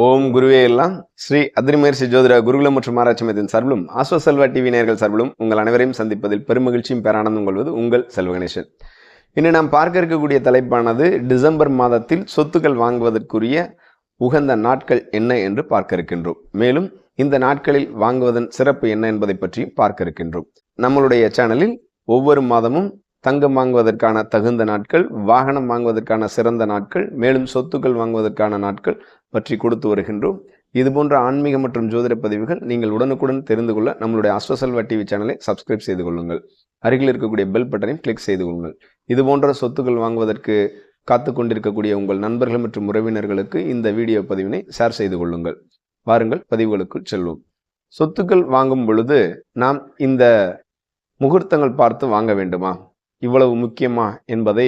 ஓம் குருவே எல்லாம் ஸ்ரீ அத்ரிமகர்ஷி ஜோதிட குருகுலம் மற்றும் ஆராய்ச்சி மையத்தின் சார்பிலும் ஆஸ்வசெல்வா டிவி நேயர்கள் சார்பிலும் உங்கள் அனைவரையும் சந்திப்பதில் பெருமகிழ்ச்சியும் பேரானந்தம் கொள்வது உங்கள் செல்வ கணேசன். இன்று நாம் பார்க்க இருக்கக்கூடிய தலைப்பானது டிசம்பர் மாதத்தில் சொத்துக்கள் வாங்குவதற்குரிய உகந்த நாட்கள் என்ன என்று பார்க்க இருக்கின்றோம். மேலும் இந்த நாட்களில் வாங்குவதன் சிறப்பு என்ன என்பதை பற்றியும் பார்க்க இருக்கின்றோம். நம்மளுடைய சேனலில் ஒவ்வொரு மாதமும் தங்கம் வாங்குவதற்கான தகுந்த நாட்கள், வாகனம் வாங்குவதற்கான சிறந்த நாட்கள், மேலும் சொத்துக்கள் வாங்குவதற்கான நாட்கள் பற்றி கொடுத்து வருகின்றோம். இதுபோன்ற ஆன்மீக மற்றும் ஜோதிட பதிவுகள் நீங்கள் உடனுக்குடன் தெரிந்து கொள்ள நம்மளுடைய ஆஸ்வசெல்வா டிவி சேனலை சப்ஸ்கிரைப் செய்து கொள்ளுங்கள். அருகில் இருக்கக்கூடிய பெல் பட்டனையும் கிளிக் செய்து கொள்ளுங்கள். இதுபோன்ற சொத்துக்கள் வாங்குவதற்கு காத்து கொண்டிருக்கக்கூடிய உங்கள் நண்பர்கள் மற்றும் உறவினர்களுக்கு இந்த வீடியோ பதிவினை ஷேர் செய்து கொள்ளுங்கள். வாருங்கள் பதிவுகளுக்குள் செல்வோம். சொத்துக்கள் வாங்கும் பொழுது நாம் இந்த முகூர்த்தங்கள் பார்த்து வாங்க வேண்டுமா, இவ்வளவு முக்கியமா என்பதை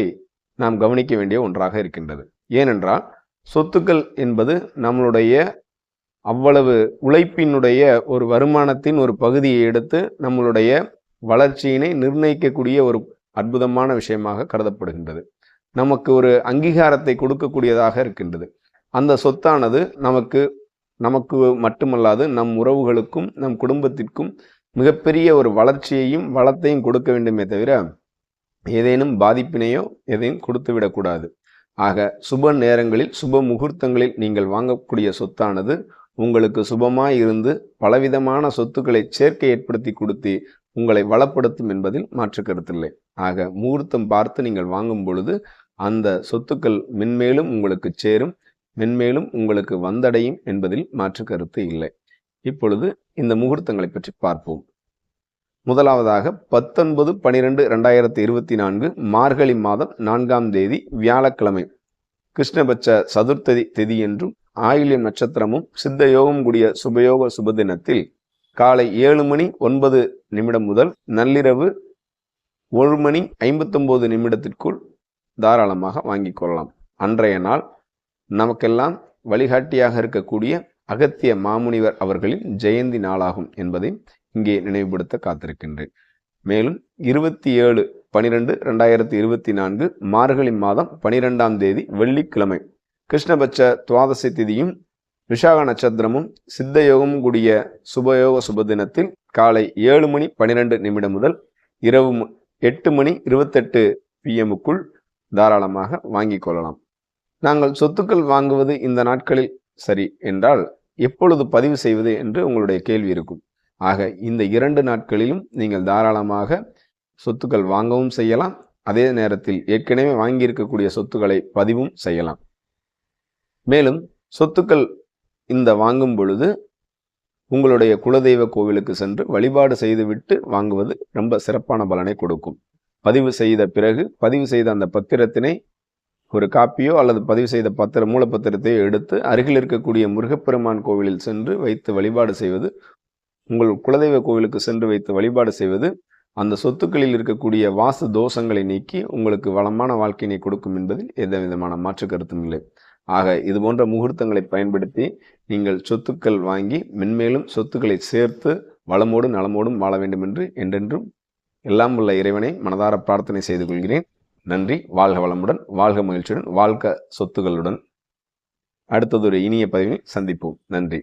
நாம் கவனிக்க வேண்டிய ஒன்றாக இருக்கின்றது. ஏனென்றால் சொத்துக்கள் என்பது நம்மளுடைய அவ்வளவு உழைப்பினுடைய ஒரு வருமானத்தின் ஒரு பகுதியை எடுத்து நம்மளுடைய வளர்ச்சியினை நிர்ணயிக்கக்கூடிய ஒரு அற்புதமான விஷயமாக கருதப்படுகின்றது. நமக்கு ஒரு அங்கீகாரத்தை கொடுக்கக்கூடியதாக இருக்கின்றது. அந்த சொத்தானது நமக்கு மட்டுமல்லாது நம் உறவுகளுக்கும் நம் குடும்பத்திற்கும் மிகப்பெரிய ஒரு வளர்ச்சியையும் வளத்தையும் கொடுக்க வேண்டுமே தவிர ஏதேனும் பாதிப்பினையோ எதையும் கொடுத்து விடக்கூடாது. ஆக சுப நேரங்களில் சுப முகூர்த்தங்களில் நீங்கள் வாங்கக்கூடிய சொத்தானது உங்களுக்கு சுபமாய் இருந்து பலவிதமான சொத்துக்களை சேர்க்கை ஏற்படுத்தி கொடுத்து உங்களை வளப்படுத்தும் என்பதில் மாற்று கருத்தில்லை. ஆக முகூர்த்தம் பார்த்து நீங்கள் வாங்கும் பொழுது அந்த சொத்துக்கள் மென்மேலும் உங்களுக்கு சேரும், மென்மேலும் உங்களுக்கு வந்தடையும் என்பதில் மாற்று கருத்து இல்லை. இப்பொழுது இந்த முகூர்த்தங்களை பற்றி பார்ப்போம். முதலாவதாக 19/12/2024 மார்கழி மாதம் 4ஆம் தேதி வியாழக்கிழமை, கிருஷ்ணபட்ச சதுர்த்ததி திதி என்றும் ஆயில்யம் நட்சத்திரமும் சித்த யோகம் கூடிய சுபயோக சுபதினத்தில் காலை 7:09 முதல் நள்ளிரவு 1:59 தாராளமாக வாங்கிக் கொள்ளலாம். அன்றைய நாள் நமக்கெல்லாம் வழிகாட்டியாக இருக்கக்கூடிய அகத்திய மாமுனிவர் அவர்களின் ஜெயந்தி நாளாகும் என்பதை இங்கே நினைவுபடுத்த காத்திருக்கின்றேன். மேலும் 27/12/2024 மார்கழி மாதம் 12ஆம் தேதி வெள்ளிக்கிழமை, கிருஷ்ணபட்ச துவாதசி திதியும் விஷாக நட்சத்திரமும் சித்த யோகமும் கூடிய சுபயோக சுபதினத்தில் காலை 7:12 முதல் இரவு 8:28 PM தாராளமாக வாங்கிக் கொள்ளலாம். நாங்கள் சொத்துக்கள் வாங்குவது இந்த நாட்களில் சரி என்றால் எப்பொழுது பதிவு செய்வது என்று உங்களுடைய கேள்வி இருக்கும். ஆக இந்த 2 நாட்களிலும் நீங்கள் தாராளமாக சொத்துக்கள் வாங்கவும் செய்யலாம், அதே நேரத்தில் ஏற்கனவே வாங்கியிருக்கக்கூடிய சொத்துக்களை பதிவும் செய்யலாம். மேலும் சொத்துக்கள் இந்த வாங்கும் பொழுது உங்களுடைய குலதெய்வ கோவிலுக்கு சென்று வழிபாடு செய்துவிட்டு வாங்குவது ரொம்ப சிறப்பான பலனை கொடுக்கும். பதிவு செய்த பிறகு பதிவு செய்த அந்த பத்திரத்தினை ஒரு காப்பியோ அல்லது பதிவு செய்த மூலப்பத்திரத்தையோ எடுத்து அருகில் இருக்கக்கூடிய முருகப்பெருமான் கோவிலில் சென்று வைத்து வழிபாடு செய்வது, உங்கள் குலதெய்வ கோவிலுக்கு சென்று வைத்து வழிபாடு செய்வது அந்த சொத்துக்களில் இருக்கக்கூடிய வாசு தோஷங்களை நீக்கி உங்களுக்கு வளமான வாழ்க்கையினை கொடுக்கும் என்பதில் எந்த விதமான மாற்று கருத்தும் இல்லை. ஆக இது போன்ற முகூர்த்தங்களை பயன்படுத்தி நீங்கள் சொத்துக்கள் வாங்கி மென்மேலும் சொத்துக்களை சேர்த்து வளமோடு நலமோடும் வாழ வேண்டும் என்று என்றென்றும் எல்லாம் உள்ள இறைவனை மனதார பிரார்த்தனை செய்து கொள்கிறேன். நன்றி. வாழ்க வளமுடன், வாழ்க மகிழ்ச்சியுடன், வாழ்க சொத்துக்களுடன். அடுத்ததொரு இனிய பதிவில் சந்திப்போம். நன்றி.